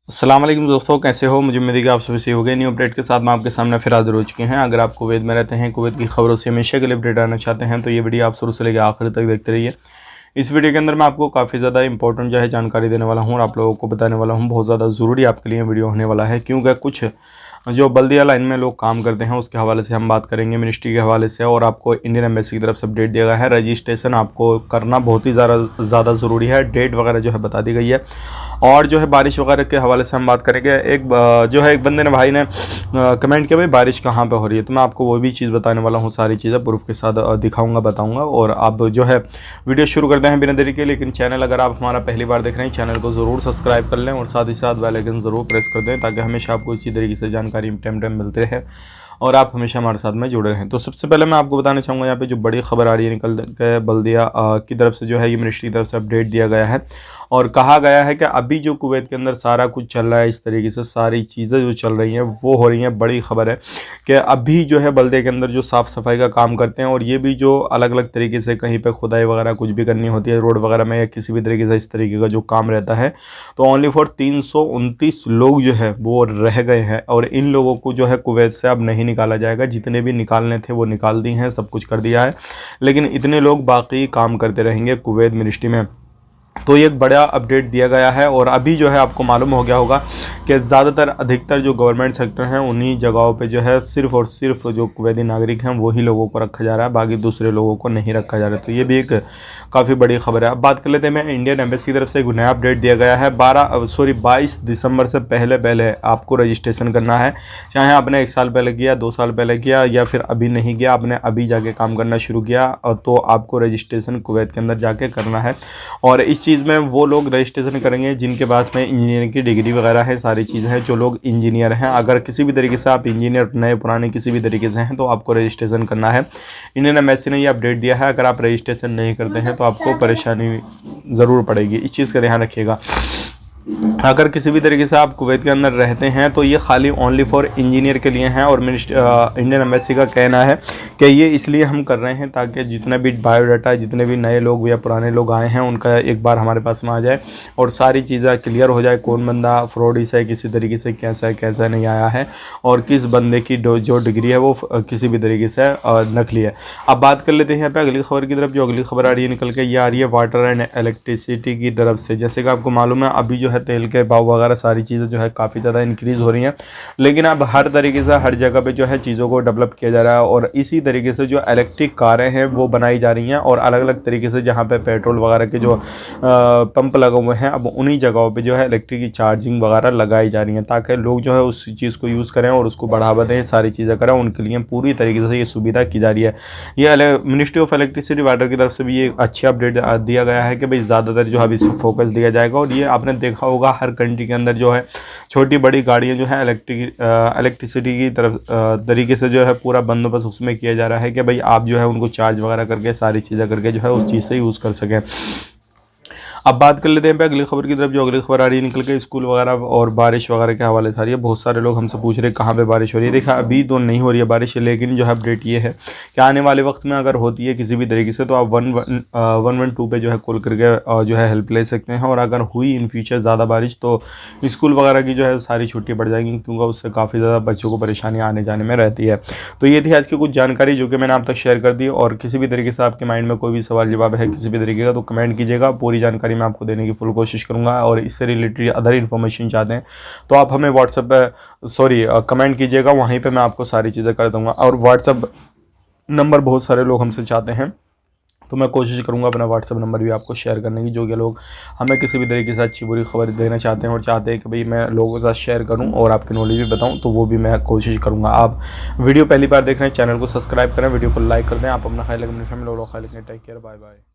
अस्सलाम वालेकुम दोस्तों, कैसे हो। मुझे उम्मीद है कि आप सभी सही हो गए। न्यू अपडेट के साथ मैं आपके सामने फिर हाजिर हो चुके हैं। अगर आप कुवैत में रहते हैं, कुवैत की खबरों से हमेशा के लिए अपडेट आना चाहते हैं तो ये वीडियो आप शुरू से लेकर आखिर तक देखते रहिए। इस वीडियो के अंदर मैं आपको काफ़ी ज़्यादा इंपॉर्टेंट जानकारी देने वाला हूँ और आप लोगों को बताने वाला हूँ। बहुत ज़्यादा ज़रूरी आपके लिए वीडियो होने वाला है, क्योंकि कुछ जो बल्दिया लाइन में लोग काम करते हैं उसके हवाले से हम बात करेंगे, मिनिस्ट्री के हवाले से। और आपको इंडियन एम्बेसी की तरफ से अपडेट दिया गया है। रजिस्ट्रेशन आपको करना बहुत ही ज़्यादा ज़रूरी है। डेट वगैरह बता दी गई है। और बारिश वगैरह के हवाले से हम बात करेंगे। एक बंदे ने भाई ने कमेंट किया भाई बारिश कहाँ पे हो रही है, तो मैं आपको वो भी चीज़ बताने वाला हूँ। सारी चीज़ें प्रूफ के साथ दिखाऊंगा, बताऊंगा। और आप वीडियो शुरू करते हैं बिना देरी के। लेकिन चैनल अगर आप हमारा पहली बार देख रहे हैं, चैनल को ज़रूर सब्सक्राइब कर लें और साथ ही साथ बेल आइकन ज़रूर प्रेस कर दें, ताकि हमेशा आपको इसी तरीके से जानकारी टाइम मिलती रहे और आप हमेशा हमारे साथ में जुड़े रहें। तो सबसे पहले मैं आपको बताना चाहूँगा, यहाँ पे जो बड़ी खबर आ रही है निकल के बल्दिया की तरफ से ये मिनिस्ट्री की तरफ से अपडेट दिया गया है। और कहा गया है कि अभी जो कुवैत के अंदर सारा कुछ चल रहा है, इस तरीके से सारी चीज़ें जो चल रही हैं वो हो रही हैं। बड़ी खबर है कि अभी बल्दे के अंदर जो साफ़ सफाई का काम करते हैं, और ये भी जो अलग अलग तरीके से कहीं पे खुदाई वगैरह कुछ भी करनी होती है रोड वगैरह में, या किसी भी तरीके से इस तरीके का जो काम रहता है, तो ओनली फॉर 329 लोग वो रह गए हैं। और इन लोगों को कुवैत से अब नहीं निकाला जाएगा। जितने भी निकालने थे वो निकाल दी हैं, सब कुछ कर दिया है, लेकिन इतने लोग बाकी काम करते रहेंगे कुवैत मिनिस्ट्री में। तो ये एक बड़ा अपडेट दिया गया है। और अभी आपको मालूम हो गया होगा कि ज़्यादातर अधिकतर जो गवर्नमेंट सेक्टर हैं उन्हीं जगहों पे सिर्फ और सिर्फ जो कुवैती नागरिक हैं वही लोगों को रखा जा रहा है, बाकी दूसरे लोगों को नहीं रखा जा रहा है। तो ये भी एक काफ़ी बड़ी खबर है। अब बात कर लेते हैं, मैं इंडियन एम्बेसी की तरफ से एक नया अपडेट दिया गया है। 22 दिसंबर से पहले आपको रजिस्ट्रेशन करना है। चाहे आपने 1 साल पहले किया, 2 साल पहले किया, या फिर अभी नहीं किया, आपने अभी जाके काम करना शुरू किया, तो आपको रजिस्ट्रेशन कुवैत के अंदर जाके करना है। और इस चीज़ में वो लोग रजिस्ट्रेशन करेंगे जिनके पास में इंजीनियरिंग की डिग्री वगैरह है, सारी चीज़ें हैं, जो लोग इंजीनियर हैं। अगर किसी भी तरीके से आप इंजीनियर नए पुराने किसी भी तरीके से हैं तो आपको रजिस्ट्रेशन करना है। इंडियन एम्बेसी ने ये अपडेट दिया है। अगर आप रजिस्ट्रेशन नहीं करते हैं तो आपको परेशानी ज़रूर पड़ेगी, इस चीज़ का ध्यान रखिएगा। अगर किसी भी तरीके से आप कुवैत के अंदर रहते हैं तो ये खाली ओनली फॉर इंजीनियर के लिए हैं। और इंडियन एम्बेसी का कहना है कि ये इसलिए हम कर रहे हैं ताकि जितने भी बायोडाटा, जितने भी नए लोग या पुराने लोग आए हैं, उनका एक बार हमारे पास में आ जाए और सारी चीज़ें क्लियर हो जाए। कौन बंदा फ्रॉडी से किसी तरीके से कैसा नहीं आया है, और किस बंदे की जो डिग्री है वो किसी भी तरीके से नकली है। अब बात कर लेते हैं यहाँ पे अगली खबर की तरफ। जो अगली खबर आ रही है निकल के, ये आ रही है वाटर एंड इलेक्ट्रिसिटी की तरफ से। जैसे कि आपको मालूम है अभी तेल के भाव वगैरह सारी चीज़ें काफ़ी ज़्यादा इंक्रीज़ हो रही हैं, लेकिन अब हर तरीके से हर जगह पे चीज़ों को डेवलप किया जा रहा है। और इसी तरीके से जो इलेक्ट्रिक कारें हैं वो बनाई जा रही हैं, और अलग अलग तरीके से जहाँ पे पेट्रोल वगैरह के पंप लगे हुए हैं, अब उन्हीं जगहों पे इलेक्ट्रिक की चार्जिंग वगैरह लगाई जा रही हैं, ताकि लोग उस चीज़ को यूज़ करें और उसको बढ़ावा दें, सारी चीज़ें करें। उनके लिए पूरी तरीके से ये सुविधा की जा रही है। ये मिनिस्ट्री ऑफ इलेक्ट्रिसिटी वाटर की तरफ से भी ये अच्छी अपडेट दिया गया है कि भाई ज़्यादातर अब इस पर फोकस दिया जाएगा। और ये आपने देखा होगा हर कंट्री के अंदर छोटी बड़ी गाड़ियां इलेक्ट्रिसिटी की तरफ तरीके से पूरा बंदोबस्त उसमें किया जा रहा है कि भाई आप उनको चार्ज वगैरह करके सारी चीज़ें करके उस चीज़ से यूज़ कर सकें। अब बात कर लेते हैं अगली खबर की तरफ। जो अगली खबर आ रही है निकल के स्कूल वगैरह और बारिश वगैरह के हवाले से आ रही है। बहुत सारे लोग हमसे पूछ रहे हैं कहाँ पे बारिश हो रही है। देखा अभी तो नहीं हो रही है बारिश, लेकिन अपडेट ये है कि आने वाले वक्त में अगर होती है किसी भी तरीके से तो आप 112 पे कॉल करके हेल्प ले सकते हैं। और अगर हुई इन फ्यूचर ज़्यादा बारिश तो स्कूल वगैरह की सारी छुट्टी बढ़ जाएंगी, क्योंकि उससे काफ़ी ज़्यादा बच्चों को परेशानी आने जाने में रहती है। तो ये थी आज की कुछ जानकारी जो कि मैंने आप तक शेयर कर दी। और किसी भी तरीके से आपके माइंड में कोई भी सवाल जवाब है किसी भी तरीके का तो कमेंट कीजिएगा, पूरी जानकारी मैं आपको देने की फुल कोशिश करूंगा। और इससे रिलेटेड अदर इन्फॉर्मेशन चाहते हैं तो आप हमें व्हाट्सएप पे कमेंट कीजिएगा, वहीं पे मैं आपको सारी चीज़ें कर दूंगा। और व्हाट्सएप नंबर बहुत सारे लोग हमसे चाहते हैं, तो मैं कोशिश करूंगा अपना व्हाट्सएप नंबर भी आपको शेयर करने की, जो कि लोग हमें किसी भी तरीके से अच्छी बुरी खबर देना चाहते हैं और चाहते हैं कि भाई मैं लोगों के साथ शेयर करूं और आपकी नॉलेज भी बताऊं, तो वो भी मैं कोशिश करूंगा। आप वीडियो पहली बार देख रहे हैं, चैनल को सब्सक्राइब करें, वीडियो को लाइक कर दें। आप अपना ख्याल रखें, अपनी फैमिली और ख्याल रखें। Take care, bye bye.